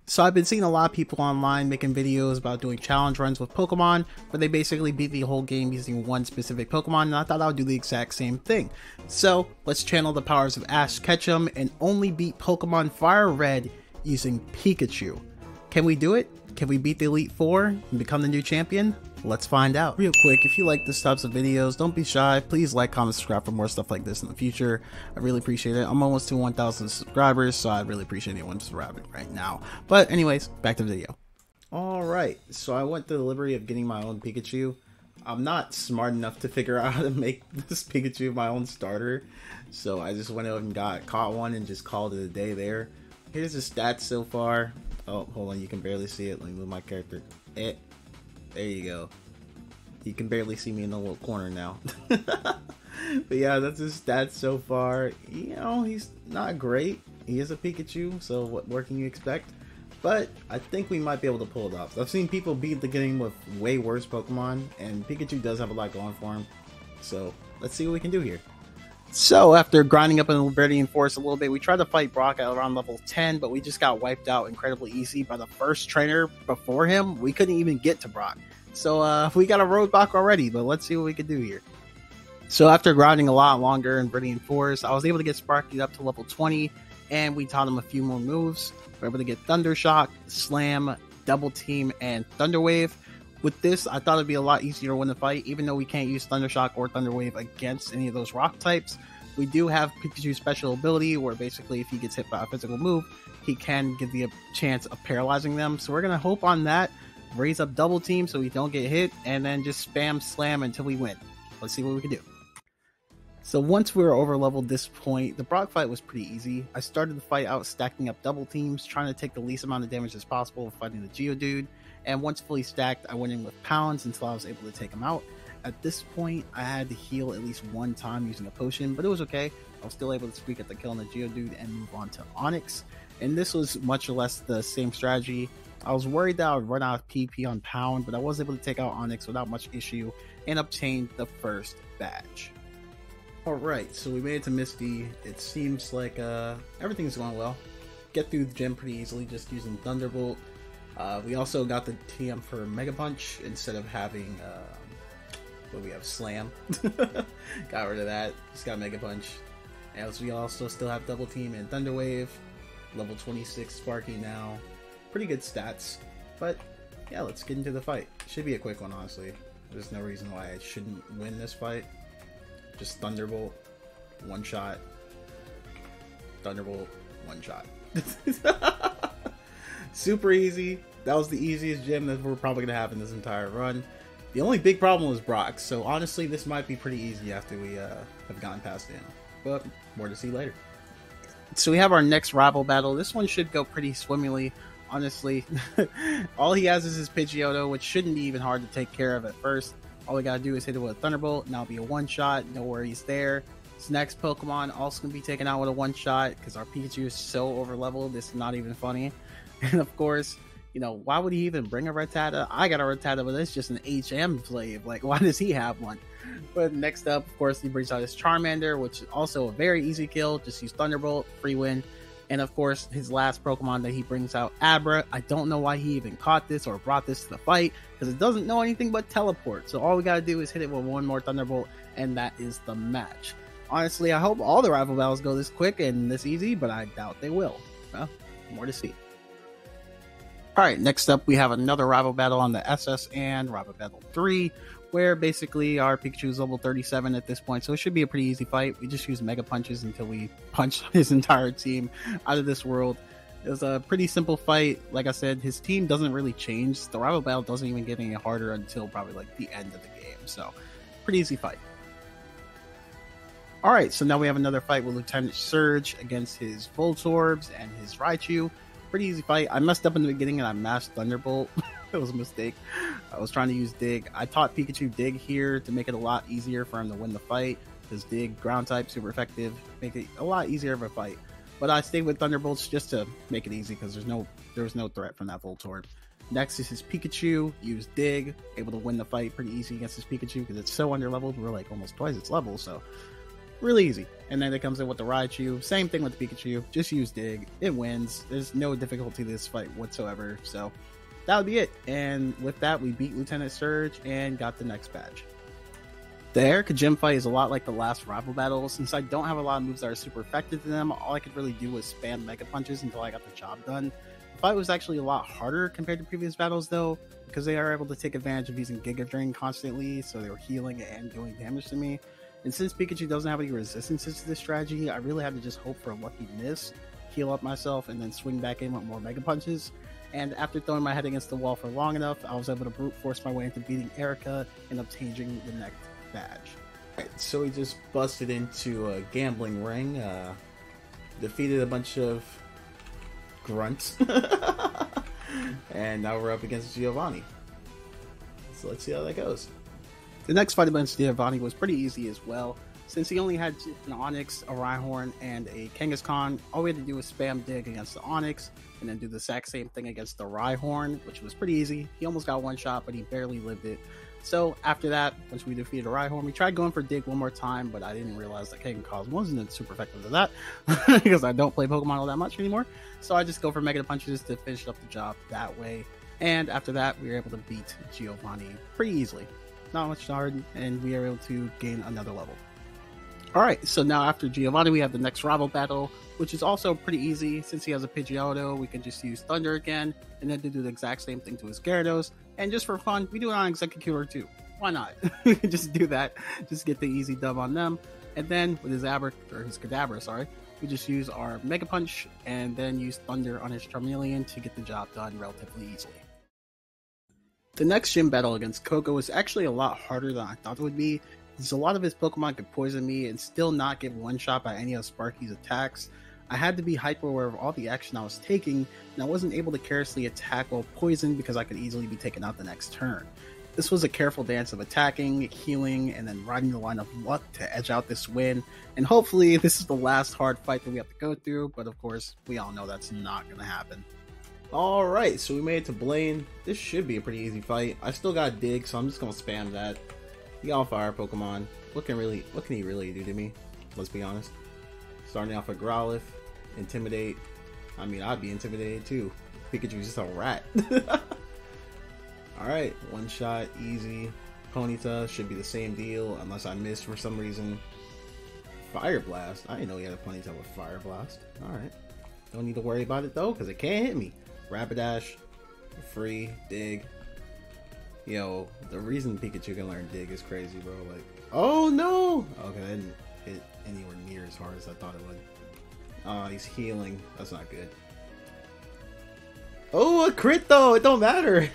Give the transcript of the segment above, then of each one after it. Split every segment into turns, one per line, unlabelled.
So I've been seeing a lot of people online making videos about doing challenge runs with Pokemon, where they basically beat the whole game using one specific Pokemon, and I thought I would do the exact same thing. So let's channel the powers of Ash Ketchum and only beat Pokemon Fire Red using Pikachu. Can we do it? Can we beat the Elite Four and become the new champion? Let's find out. Real quick, if you like this types of videos, don't be shy. Please like, comment, subscribe for more stuff like this in the future. I really appreciate it. I'm almost to 1,000 subscribers, so I'd really appreciate anyone subscribing right now. But anyways, back to the video. Alright, so I went to the liberty of getting my own Pikachu. I'm not smart enough to figure out how to make this Pikachu my own starter, so I just went out and caught one and just called it a day there. Here's the stats so far. Oh, hold on, you can barely see it. Let me move my character. There you go. You can barely see me in the little corner now. But yeah, that's his stats so far. You know, he's not great. He is a Pikachu, so what more can you expect? But I think we might be able to pull it off. I've seen people beat the game with way worse Pokemon, and Pikachu does have a lot going for him. So let's see what we can do here. So after grinding up in the Viridian Forest a little bit, we tried to fight Brock at around level 10, but we just got wiped out incredibly easy by the first trainer before him. We couldn't even get to Brock. So we got a roadblock already, but let's see what we can do here. So after grinding a lot longer in Viridian Forest, I was able to get Sparky up to level 20, and we taught him a few more moves. We were able to get Thunder Shock, Slam, Double Team, and Thunder Wave. With this, I thought it'd be a lot easier to win the fight, even though we can't use Thunder Shock or Thunder Wave against any of those rock types. We do have Pikachu's special ability, where basically if he gets hit by a physical move, he can give the chance of paralyzing them. So we're going to hope on that, raise up Double Team so we don't get hit, and then just spam Slam until we win. Let's see what we can do. So once we were over leveled this point, the Brock fight was pretty easy. I started the fight out stacking up Double Teams, trying to take the least amount of damage as possible fighting the Geodude. And once fully stacked, I went in with Pounds until I was able to take him out. At this point, I had to heal at least one time using a potion, but it was okay. I was still able to squeak at the kill on the Geodude and move on to Onix. And this was much or less the same strategy. I was worried that I would run out of PP on Pound, but I was able to take out Onix without much issue and obtain the first badge. Alright, so we made it to Misty. It seems like everything's going well. Get through the gym pretty easily just using Thunderbolt. We also got the TM for Mega Punch instead of having, what we have, Slam. Got rid of that, just got Mega Punch. As we also still have Double Team and Thunder Wave. Level 26 Sparky now. Pretty good stats, but yeah, let's get into the fight. Should be a quick one, honestly. There's no reason why I shouldn't win this fight. Just Thunderbolt, one shot. Thunderbolt, one shot. Super easy. That was the easiest gym that we're probably going to have in this entire run. The only big problem was Brock, so honestly this might be pretty easy after we have gotten past him. But more to see later. So we have our next rival battle. This one should go pretty swimmingly, honestly. All he has is his Pidgeotto, which shouldn't be even hard to take care of at first. All we gotta do is hit it with a Thunderbolt, and that'll be a one-shot, no worries there. This next Pokemon also gonna be taken out with a one-shot, because our Pikachu is so over-leveled, it's not even funny. And of course, you know, why would he even bring a Rattata? I got a Rattata, but it's just an HM slave. Like, why does he have one? But next up, of course, he brings out his Charmander, which is also a very easy kill. Just use Thunderbolt, free win. And of course, his last Pokemon that he brings out, Abra. I don't know why he even caught this or brought this to the fight, because it doesn't know anything but teleport. So all we gotta do is hit it with one more Thunderbolt, and that is the match. Honestly, I hope all the rival battles go this quick and this easy, but I doubt they will. Well, more to see. Alright, next up we have another rival battle on the SS and rival battle 3, where basically our Pikachu is level 37 at this point, so it should be a pretty easy fight. We just use Mega Punches until we punch his entire team out of this world. It was a pretty simple fight. Like I said, his team doesn't really change. The rival battle doesn't even get any harder until probably like the end of the game, so pretty easy fight. Alright, so now we have another fight with Lieutenant Surge against his Voltorbs and his Raichu. Pretty easy fight. I messed up in the beginning and I mashed Thunderbolt. It was a mistake. I was trying to use Dig. I taught Pikachu Dig here to make it a lot easier for him to win the fight, because Dig, ground type, super effective, make it a lot easier of a fight. But I stayed with Thunderbolts just to make it easy, because there was no threat from that Voltorb. Next is his Pikachu. Use Dig, able to win the fight pretty easy against his Pikachu because it's so underleveled. We're like almost twice its level, so Really easy. And then it comes in with the Raichu. Same thing with the Pikachu. Just use Dig. It wins. There's no difficulty to this fight whatsoever. So that would be it. And with that, we beat Lieutenant Surge and got the next badge. The Erica gym fight is a lot like the last rival battle. Since I don't have a lot of moves that are super effective to them, all I could really do was spam Mega Punches until I got the job done. The fight was actually a lot harder compared to previous battles though, because they are able to take advantage of using Giga Drain constantly, so they were healing and doing damage to me. And since Pikachu doesn't have any resistances to this strategy, I really had to just hope for a lucky miss, heal up myself, and then swing back in with more Mega Punches. And after throwing my head against the wall for long enough, I was able to brute force my way into beating Erica and obtaining the next badge. Alright, so we just busted into a gambling ring, defeated a bunch of grunts, and now we're up against Giovanni. So let's see how that goes. The next fight against Giovanni was pretty easy as well. Since he only had an Onix, a Rhyhorn, and a Kangaskhan, all we had to do was spam Dig against the Onix, and then do the exact same thing against the Rhyhorn, which was pretty easy. He almost got one shot, but he barely lived it. So after that, once we defeated a Rhyhorn, we tried going for Dig one more time, but I didn't realize that Kangaskhan wasn't super effective at that, because I don't play Pokemon all that much anymore. So I just go for Mega Punches to finish up the job that way. And after that, we were able to beat Giovanni pretty easily. Not much hard, and we were able to gain another level. Alright, so now after Giovanni, we have the next rival battle, which is also pretty easy. Since he has a Pidgeotto, we can just use Thunder again, and then to do the exact same thing to his Gyarados. And just for fun, we do it on Executor too. Why not? We can just do that, just get the easy dub on them. And then with his Kadabra, we just use our Mega Punch, and then use Thunder on his Charmeleon to get the job done relatively easily. The next gym battle against Coco was actually a lot harder than I thought it would be, because a lot of his Pokemon could poison me and still not get one shot by any of Sparky's attacks. I had to be hyper aware of all the action I was taking, and I wasn't able to carelessly attack while poisoned because I could easily be taken out the next turn. This was a careful dance of attacking, healing, and then riding the line of luck to edge out this win, and hopefully this is the last hard fight that we have to go through, but of course, we all know that's not going to happen. Alright, so we made it to Blaine. This should be a pretty easy fight. I still got Dig, so I'm just going to spam that. He got fire Pokemon. What can he really do to me? Let's be honest. Starting off with Growlithe, Intimidate. I mean, I'd be intimidated too. Pikachu's just a rat. Alright, one shot, easy. Ponyta should be the same deal, unless I missed for some reason. Fire Blast. I didn't know he had a Ponyta with Fire Blast. Alright. Don't need to worry about it though, because it can't hit me. Rapidash, free, Dig. Yo, the reason Pikachu can learn Dig is crazy, bro. Like, oh no! Okay, that didn't hit anywhere near as hard as I thought it would. Oh, he's healing. That's not good. Oh, a crit though! It don't matter!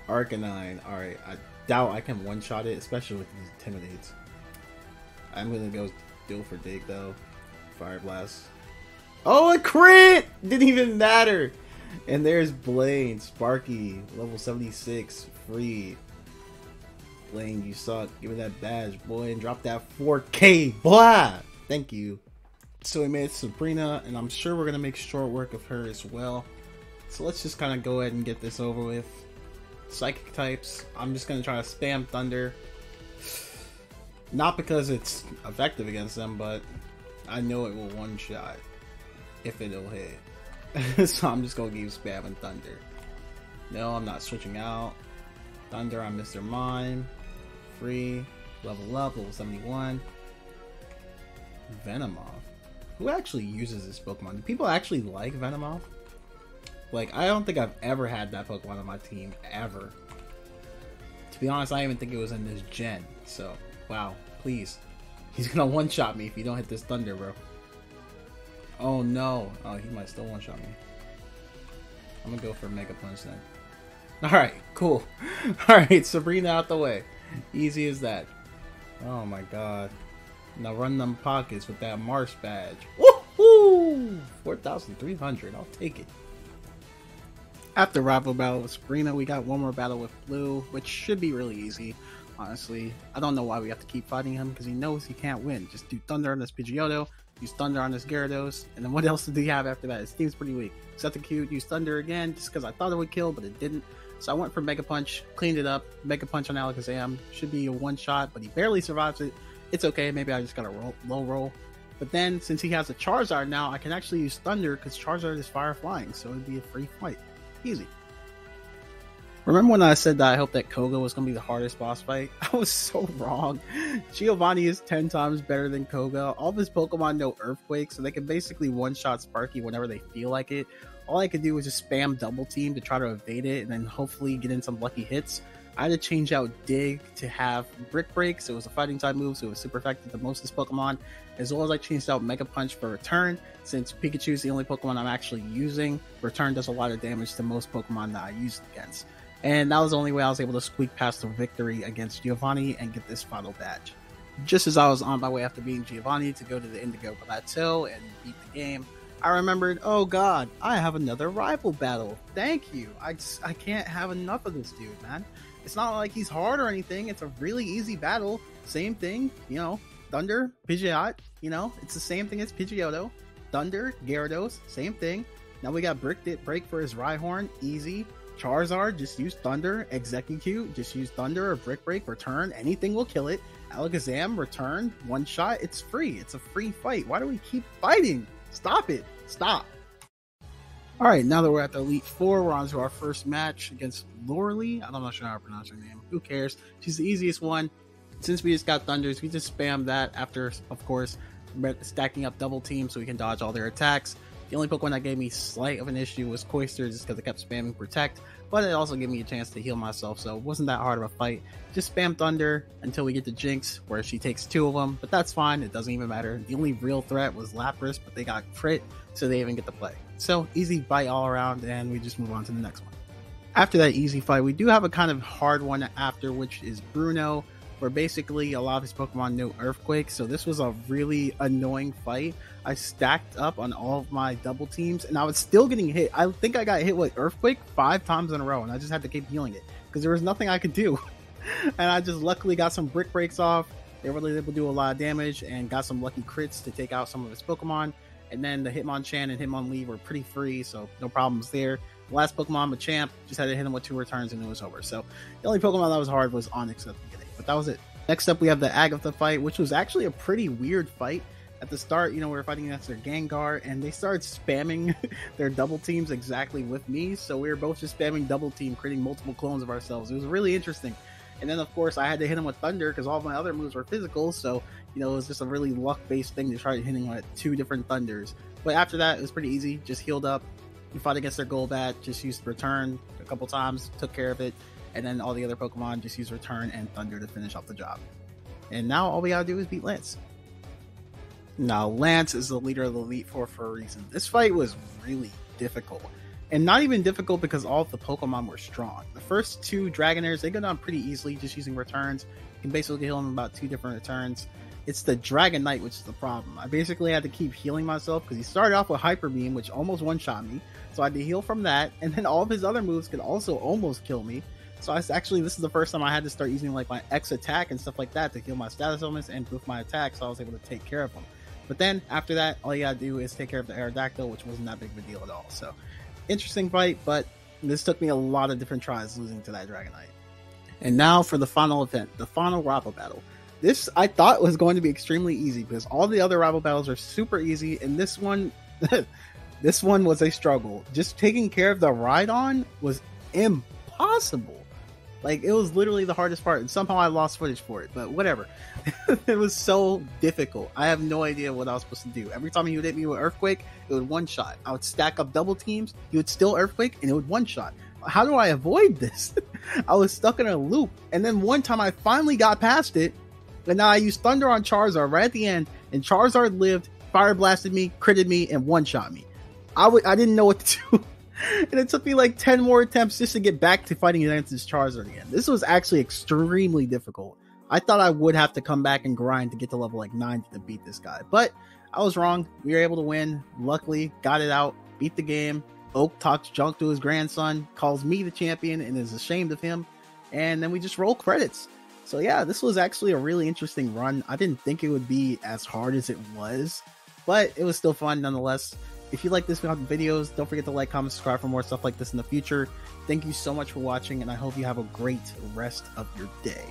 Arcanine. Alright, I doubt I can one-shot it, especially with these Intimidates. I'm gonna go deal for Dig though. Fire Blast. Oh, a crit! Didn't even matter! And there's Blaine, Sparky, level 76, free. Blaine, you suck. Give me that badge, boy, and drop that 4K. Blah! Thank you. So we made Sabrina, and I'm sure we're going to make short work of her as well. So let's just kind of go ahead and get this over with. Psychic types. I'm just going to try to spam Thunder. Not because it's effective against them, but I know it will one-shot if it'll hit. So I'm just gonna keep spamming Thunder. No, I'm not switching out. Thunder on Mr. Mime. Free. Level up, level 71. Venomoth. Who actually uses this Pokemon? Do people actually like Venomoth? Like, I don't think I've ever had that Pokemon on my team, ever. To be honest, I didn't even think it was in this gen. So, wow, please. He's gonna one-shot me if you don't hit this Thunder, bro. Oh no. Oh, he might still one-shot me. I'm gonna go for Mega Punch then. Alright, cool. Alright, Sabrina out the way. Easy as that. Oh my god. Now run them pockets with that Marsh badge. Woohoo! 4,300. I'll take it. After rival battle with Sabrina, we got one more battle with Blue, which should be really easy. Honestly, I don't know why we have to keep fighting him, because he knows he can't win. Just do Thunder on this Pidgeotto, use Thunder on this Gyarados, and then what else did he have after that? His team's pretty weak. Execute, use Thunder again, just because I thought it would kill, but it didn't. So I went for Mega Punch, cleaned it up, Mega Punch on Alakazam. Should be a one-shot, but he barely survives it. It's okay, maybe I just got a low roll. But then, since he has a Charizard now, I can actually use Thunder because Charizard is Fire Flying, so it'd be a free fight. Easy. Remember when I said that I hope that Koga was going to be the hardest boss fight? I was so wrong. Giovanni is 10 times better than Koga. All of his Pokemon know Earthquake, so they can basically one-shot Sparky whenever they feel like it. All I could do was just spam Double Team to try to evade it, and then hopefully get in some lucky hits. I had to change out Dig to have Brick Break, so it was a fighting type move, so it was super effective to most of his Pokemon, as well as I changed out Mega Punch for Return, since Pikachu is the only Pokemon I'm actually using. Return does a lot of damage to most Pokemon that I use it against. And that was the only way I was able to squeak past the victory against Giovanni and get this final badge. Just as I was on my way after beating Giovanni to go to the Indigo Plateau and beat the game, I remembered, oh god, I have another rival battle. Thank you. I can't have enough of this dude, man. It's not like he's hard or anything. It's a really easy battle. Same thing, you know, Thunder, Pidgeot, you know, it's the same thing as Pidgeotto. Thunder, Gyarados, same thing. Now we got Break for his Rhyhorn, easy. Charizard, just use Thunder. Execute, just use Thunder or Brick Break, Return. Anything will kill it. Alakazam, Return, one shot. It's free. It's a free fight. Why do we keep fighting? Stop it. Stop. Alright, now that we're at the Elite Four, we're on to our first match against Lorelei. I'm not sure how to pronounce her name. Who cares? She's the easiest one. Since we just got Thunders, we just spam that after, of course, stacking up Double Team so we can dodge all their attacks. The only Pokemon that gave me slight of an issue was Cloyster, just because I kept spamming Protect, but it also gave me a chance to heal myself, so it wasn't that hard of a fight. Just spam Thunder until we get to Jinx, where she takes 2 of them, but that's fine, it doesn't even matter. The only real threat was Lapras, but they got crit, so they even get to play. So, easy fight all around, and we just move on to the next one. After that easy fight, we do have a kind of hard one after, which is Bruno, where basically a lot of his Pokemon know Earthquake, so this was a really annoying fight. I stacked up on all of my Double Teams, and I was still getting hit. I think I got hit with Earthquake 5 times in a row, and I just had to keep healing it, because there was nothing I could do. And I just luckily got some Brick Breaks off. They were able to do a lot of damage, and got some lucky crits to take out some of his Pokemon. And then the Hitmonchan and Hitmonlee were pretty free, so no problems there. The last Pokemon, Machamp, just had to hit him with 2 returns, and it was over. So the only Pokemon that was hard was Onix at the beginning. But that was it. Next up, we have the Agatha fight, which was actually a pretty weird fight. At the start, you know, we were fighting against their Gengar, and they started spamming their Double Teams exactly with me. So we were both just spamming Double Team, creating multiple clones of ourselves. It was really interesting. And then, of course, I had to hit him with Thunder because all of my other moves were physical. So, you know, it was just a really luck-based thing to try hitting with 2 different Thunders. But after that, it was pretty easy. Just healed up. You fought against their Golbat, just used Return a couple times, took care of it. And then all the other Pokemon just use Return and Thunder to finish off the job. And now all we gotta do is beat Lance. Now, Lance is the leader of the Elite Four for a reason. This fight was really difficult. And not even difficult because all of the Pokemon were strong. The first 2 Dragonairs, they go down pretty easily just using Returns. You can basically heal them in about 2 different returns. It's the Dragonite which is the problem. I basically had to keep healing myself because he started off with Hyper Beam, which almost one-shot me. So I had to heal from that, and then all of his other moves could also almost kill me. So this is the first time I had to start using like my X attack and stuff like that to heal my status elements and boost my attack, so I was able to take care of them. But then after that, all you gotta do is take care of the Aerodactyl, which wasn't that big of a deal at all. So interesting fight, but this took me a lot of different tries losing to that Dragonite. And now for the final event, the final rival battle. This I thought was going to be extremely easy because all the other rival battles are super easy, and this one this one was a struggle. Just taking care of the Rhydon was impossible. Like, it was literally the hardest part, and somehow I lost footage for it, but whatever. It was so difficult. I have no idea what I was supposed to do. Every time he would hit me with Earthquake, it would one-shot. I would stack up Double Teams, he would still Earthquake, and it would one-shot. How do I avoid this? I was stuck in a loop, and then one time I finally got past it, and now I used Thunder on Charizard right at the end, and Charizard lived, Fire Blasted me, critted me, and one-shot me. I didn't know what to do. And it took me like 10 more attempts just to get back to fighting against this Charizard again. This was actually extremely difficult. I thought I would have to come back and grind to get to level like 9 to beat this guy. But I was wrong. We were able to win. Luckily, got it out, beat the game. Oak talks junk to his grandson, calls me the champion, and is ashamed of him. And then we just roll credits. So yeah, this was actually a really interesting run. I didn't think it would be as hard as it was, but it was still fun nonetheless. If you like this videos, don't forget to like, comment, subscribe for more stuff like this in the future. Thank you so much for watching, and I hope you have a great rest of your day.